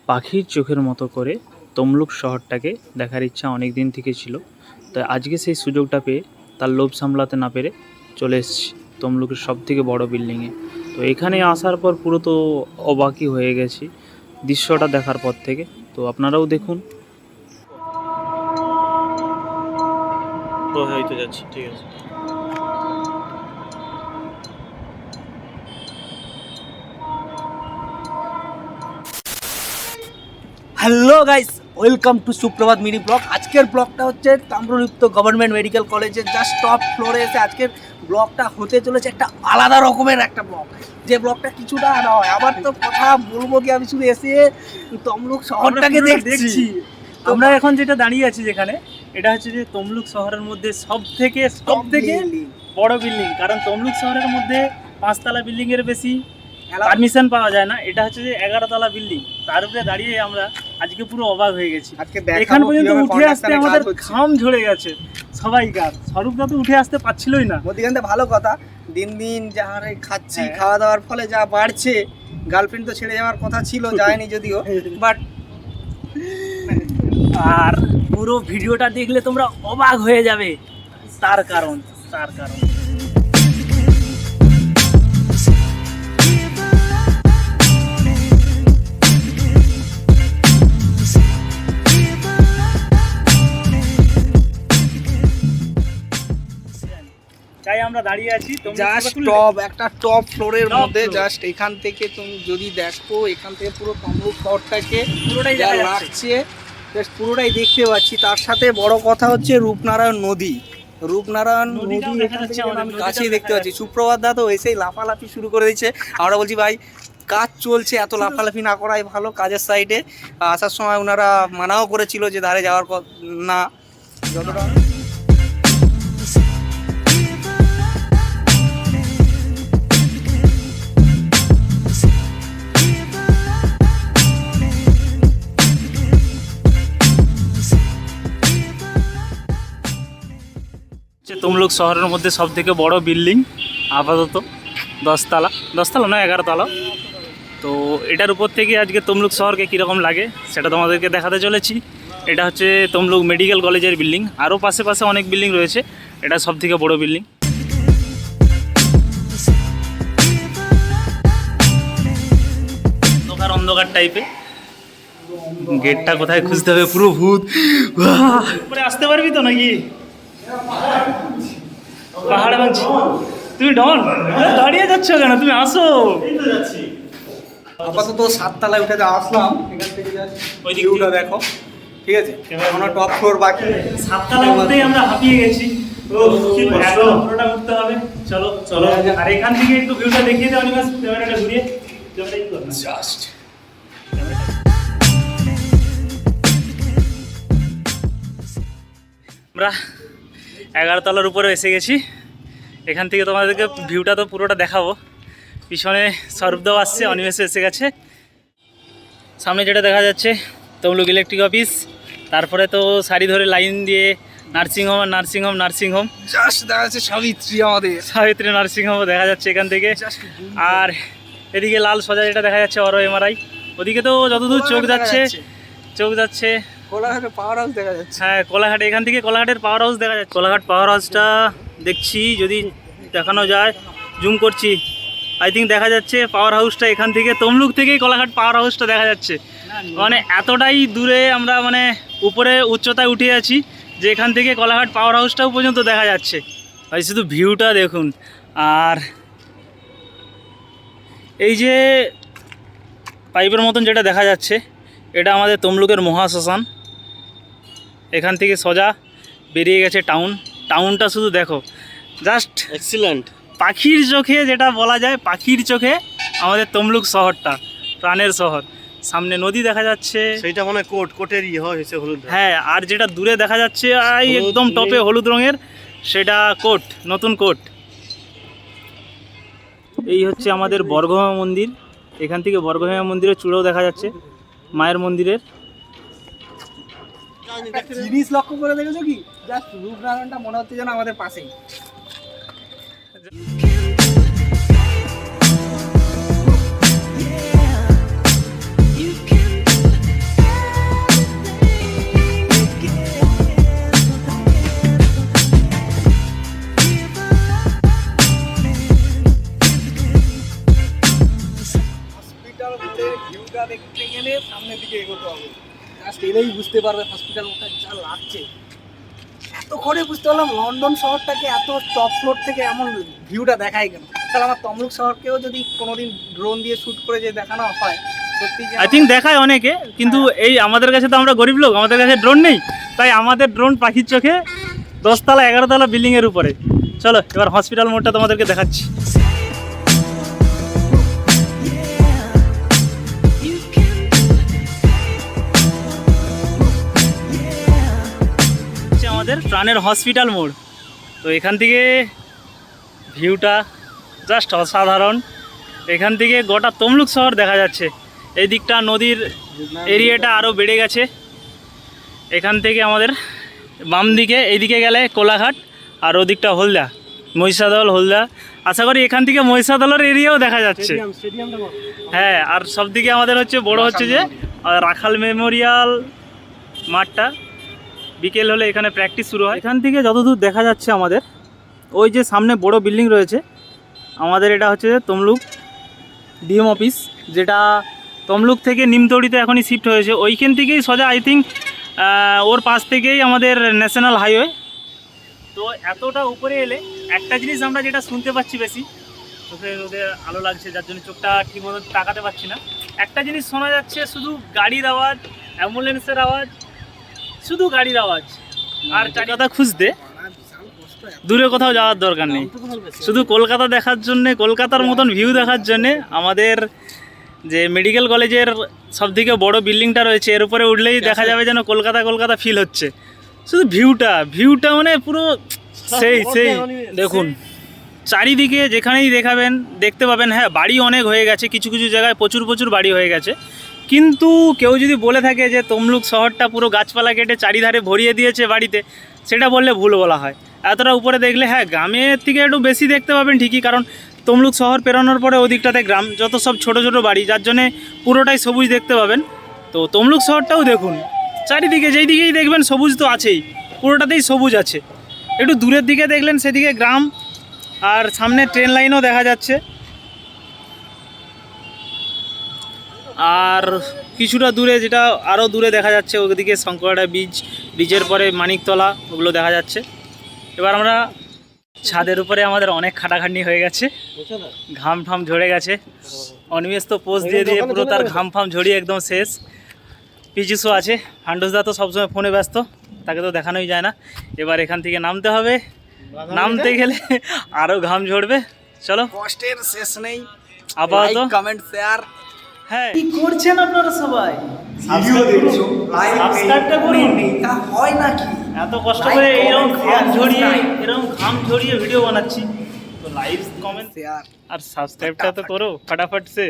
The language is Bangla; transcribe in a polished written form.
পাখির চোখের মতো করে তমলুক শহরটাকে দেখার ইচ্ছা অনেক দিন থেকে ছিল। তাই আজকে সেই সুযোগটা পেয়ে তার লোভ সামলাতে না পেরে চলে এসেছি তমলুকের সবথেকে বড় বিল্ডিংয়ে। তো এখানে আসার পর পুরো তো অবাকই হয়ে গেছি দৃশ্যটা দেখার পর থেকে। তো আপনারাও দেখুন। তো হয়তো যাচ্ছি, ঠিক আছে। হ্যালো গাইস, ওয়েলকাম টু সুপ্রভাত মিনি ব্লগ। আজকের ব্লগটা হচ্ছে তাম্রলিপ্ত গভর্নমেন্ট মেডিকেল কলেজের জাস্ট টপ ফ্লোরে এসে আজকের ব্লগটা হতে চলেছে একটা আলাদা রকমের একটা ব্লগ। যে ব্লগটা কিছুটা নয়, আবার তো কথা বলবো কি, আমি শুধু এসে তমলুক শহরটাকে দেখছি। আমরা এখন যেটা দাঁড়িয়ে আছি যেখানে, এটা হচ্ছে যে তমলুক শহরের মধ্যে সব থেকে বড় বিল্ডিং। কারণ তমলুক শহরের মধ্যে 5 তলা বিল্ডিং এর বেশি পারমিশন পাওয়া যায় না। এটা হচ্ছে যে 11 তলা বিল্ডিং, তার উপরে দাঁড়িয়ে আমরা আজকে পুরো অবাক হয়ে গেছি। এখান পর্যন্ত উঠে আসতে আমাদের ঘাম ঝরে গেছে সবাইকার। স্বরূপদা তো উঠে আসতে পারছিলই না। মধ্যখানে ভালো কথা, দিন দিন যা হারে খাচ্ছি, খাওয়া দাওয়ার ফলে যা বাড়ছে, গার্লফ্রেন্ড তো ছেড়ে যাওয়ার কথা ছিল, যায়নি যদিও, বাট আর পুরো ভিডিওটা দেখলে তোমরা অবাক হয়ে যাবে। তার কারণ তাই আমরা দাঁড়িয়ে আছি জাস্ট একটা টপ ফ্লোরের মধ্যে। জাস্ট এখান থেকে তুমি যদি দেখো, এখান থেকে পুরো তমলুক শহরটাকে পুরোটাই যা দেখা লাগছে, জাস্ট পুরোটাই দেখতে পাচ্ছি। তার সাথে বড় কথা হচ্ছে রূপনারায়ণ নদী এখান থেকে আমি কাছেই দেখতে পাচ্ছি। সুপ্রভাত দা তো এসেই লাফালাফি শুরু করে দিচ্ছে। আমরা বলছি ভাই কাজ চলছে, এত লাফালাফি না করাই ভালো। কাজের সাইডে আসার সময় ওনারা মানাও করেছিল যে ধারে যাওয়ার না, যতটা তমলুক শহরের মধ্যে সব থেকে বড় বিল্ডিং আপাতত 10 তলা নয় 11 তলা। তো এটার উপর থেকে আজকে তমলুক শহরকে কীরকম লাগে সেটা তোমাদেরকে দেখাতে চলেছি। এটা হচ্ছে তমলুক মেডিকেল কলেজের বিল্ডিং। আরও পাশে অনেক বিল্ডিং রয়েছে, এটা সব থেকে বড় বিল্ডিং। অন্ধকার টাইপে, গেটটা কোথায় খুঁজতে হবে, পুরো ভূত। উপরে আসতে পারবি তো নাকি? পাহাড়ে ভাঙছি। তুমি ডন দাঁড়িয়ে যাচ্ছ কেন? তুমি আসো। আপাতত 7 তলায় উঠে আসলাম। এখান থেকে ওই ভিউটা দেখো, ঠিক আছে? এখনো টপ ফ্লোর বাকি। 7 তলার মধ্যেই আমরা হাঁপিয়ে গেছি। পুরোটা উঠতে হবে। চলো। আর এখান থেকে একটু ভিউটা দেখিয়ে দাও নিবাস, ক্যামেরাটা ঘুরিয়ে। জাস্ট আমরা 11 তলার উপরে এসে গেছি। এখান থেকে তোমাদেরকে ভিউটা তো পুরোটা দেখাবো। পিছনে স্বরূপদাও আসছে, অনিমেষও এসে গেছে। সামনে যেটা দেখা যাচ্ছে তমলুক ইলেকট্রিক অফিস, তারপরে তো সারি ধরে লাইন দিয়ে নার্সিংহোম জাস্ট দেখা যাচ্ছে সাবিত্রী নার্সিংহোমও দেখা যাচ্ছে এখান থেকে। আর এদিকে লাল সজা যেটা দেখা যাচ্ছে অরো এমআরআই। ওদিকে তো যতদূর চোখ যাচ্ছে কোলাঘাটে পাওয়ার হাউস দেখা যাচ্ছে। হ্যাঁ, কোলাঘাট, এখান থেকে কোলাঘাটের পাওয়ার হাউস দেখা যাচ্ছে। কোলাঘাট পাওয়ার হাউসটা দেখছি, যদি দেখানো যায়, জুম করছি। আই থিঙ্ক দেখা যাচ্ছে পাওয়ার হাউসটা এখান থেকে, তমলুক থেকেই কোলাঘাট পাওয়ার হাউসটা দেখা যাচ্ছে। মানে এতটাই দূরে আমরা, মানে উপরে উচ্চতায় উঠে আছি যে এখান থেকে কোলাঘাট পাওয়ার হাউসটাও পর্যন্ত দেখা যাচ্ছে। ভাই শুধু ভিউটা দেখুন। আর এই যে পাইপের মতন যেটা দেখা যাচ্ছে, এটা আমাদের তমলুকের মহাশ্মশান। এখান থেকে সোজা বেরিয়ে গেছে টাউনটা শুধু দেখো, জাস্ট এক্সিলেন্ট। পাখির চোখে, যেটা বলা যায় পাখির চোখে আমাদের তমলুক শহরটা, প্রাণের শহর। সামনে নদী দেখা যাচ্ছে, সেইটা মনে হয় কোটের হয়েছে হলুদ। হ্যাঁ, আর যেটা দূরে দেখা যাচ্ছে একদম টপে হলুদ রঙের, সেটা নতুন কোট। এই হচ্ছে আমাদের বর্গভীমা মন্দির। এখান থেকে বর্গভীমা মন্দিরের চূড়াও দেখা যাচ্ছে, মায়ের মন্দিরের। জিনিস লক্ষ্য করে দেখেছো কি, জাস্ট রূপনারায়ণটা মনে হচ্ছে যেন আমাদের পাশেই। জাস্ট এলেই বুঝতে পারবে হসপিটাল মোড়টা যা লাগছে। এতক্ষণে বুঝতে পারলাম লন্ডন শহরটাকে এত টপ ফ্লোর থেকে এমন ভিউটা দেখায় কেন। তাহলে আমার তমলুক শহরকেও যদি কোনোদিন ড্রোন দিয়ে শ্যুট করে যে দেখানো হয়, সত্যি যে আই থিঙ্ক দেখায় অনেকে, কিন্তু এই আমাদের কাছে তো আমরা গরিব লোক, আমাদের কাছে ড্রোন নেই, তাই আমাদের ড্রোন পাখির চোখে 10 তলা 11 তলা বিল্ডিংয়ের উপরে। চলো এবার হসপিটাল মোড়টা তোমাদেরকে দেখাচ্ছি। হচ্ছে আমাদের প্রাণের হসপিটাল মোড়। তো এখান থেকে ভিউটা জাস্ট অসাধারণ। এখান থেকে গোটা তমলুক শহর দেখা যাচ্ছে। এই দিকটা নদীর এরিয়াটা আরও বেড়ে গেছে। এখান থেকে আমাদের বাম দিকে এইদিকে গেলে কোলাঘাট, আর ওদিকটা হলদা, মহিষাদল হলদা। আশা করি এখান থেকে মহিষাদলের এরিয়াও দেখা যাচ্ছে। হ্যাঁ, আর সব দিকে আমাদের হচ্ছে বড় হচ্ছে যে রাখাল মেমোরিয়াল মাঠটা। বিকেল হলে এখানে প্র্যাকটিস শুরু হয়। এখান থেকে যতদূর দেখা যাচ্ছে আমাদের ওই যে সামনে বড় বিল্ডিং রয়েছে, আমাদের এটা হচ্ছে তমলুক ডিএম অফিস, যেটা তমলুক থেকে নিমতৌড়িতে এখনই শিফট হয়েছে। ওইখান থেকেই সোজা আই থিঙ্ক ওর পাশ থেকেই আমাদের ন্যাশনাল হাইওয়ে। তো এতটা উপরে এলে একটা জিনিস আমরা যেটা শুনতে পাচ্ছি বেশি, চোখে রোদে আলো লাগছে যার জন্য চোখটা ঠিকমতো তাকাতে পারছি না, একটা জিনিস শোনা যাচ্ছে শুধু গাড়ির আওয়াজ, অ্যাম্বুলেন্সের আওয়াজ, শুধু গাড়ির আওয়াজ। আর চারিটা খুঁজতে দূরে কোথাও যাওয়ার দরকার নেই, শুধু কলকাতা দেখার জন্যে, কলকাতার মতন ভিউ দেখার জন্যে আমাদের যে মেডিকেল কলেজের সবথেকে বড় বিল্ডিংটা রয়েছে এর উপরে উঠলেই দেখা যাবে যেন কলকাতা কলকাতা ফিল হচ্ছে। শুধু ভিউটা মানে পুরো সেই দেখুন চারিদিকে যেখানেই দেখাবেন দেখতে পাবেন। হ্যাঁ, বাড়ি অনেক হয়ে গেছে, কিছু কিছু জায়গায় প্রচুর বাড়ি হয়ে গেছে, কিন্তু কেউ যদি বলে থাকে যে তমলুক শহরটা পুরো গাছপালা কেটে চারিধারে ভরিয়ে দিয়েছে বাড়িতে, সেটা বললে ভুল বলা হয়। এতটা উপরে দেখলে হ্যাঁ গ্রামের থেকে একটু বেশি দেখতে পাবেন ঠিকই, কারণ তমলুক শহর পেরোনোর পরে ওদিকটাতে গ্রাম, যত সব ছোট বাড়ি, যার জন্যে পুরোটাই সবুজ দেখতে পাবেন। তো তমলুক শহরটাও দেখুন, চারিদিকে যেই দিকেই দেখবেন সবুজ তো আছেই, পুরোটাতেই সবুজ আছে। একটু দূরের দিকে দেখলেন সেদিকে গ্রাম, আর সামনে ট্রেন লাইনও দেখা যাচ্ছে। আর কিছুটা দূরে যেটা আরও দূরে দেখা যাচ্ছে ওদিকে শঙ্করটা ব্রিজের পরে মানিকতলা, ওগুলো দেখা যাচ্ছে। এবার আমরা ছাদের উপরে আমাদের অনেক খাটাখাটনি হয়ে গেছে, ঘাম ঠাম ঝরে গেছে। অনিমেষ তো পোজ দিয়ে পুরো তার ঘাম ফাম ঝরিয়ে একদম শেষ। পিচুসও আছে, ফান্ডুসদা তো সবসময় ফোনে ব্যস্ত, তাকে তো দেখানোই যায় না। এবার এখান থেকে নামতে হবে, নামতে গেলে আরও ঘাম ঝরবে। চলো, কষ্টের শেষ নেই। আপাতত কমেন্ট শেয়ার। হ্যাঁ, কি করছেন আপনারা সবাই? সাবস্ক্রাইবটা করুন। তা হয় নাকি? এত কষ্ট করে এরকম ঘাম ঝরিয়ে ভিডিও বানাচ্ছি, তো লাইক কমেন্ট শেয়ার আর সাবস্ক্রাইবটা তো করো ফটাফট সে।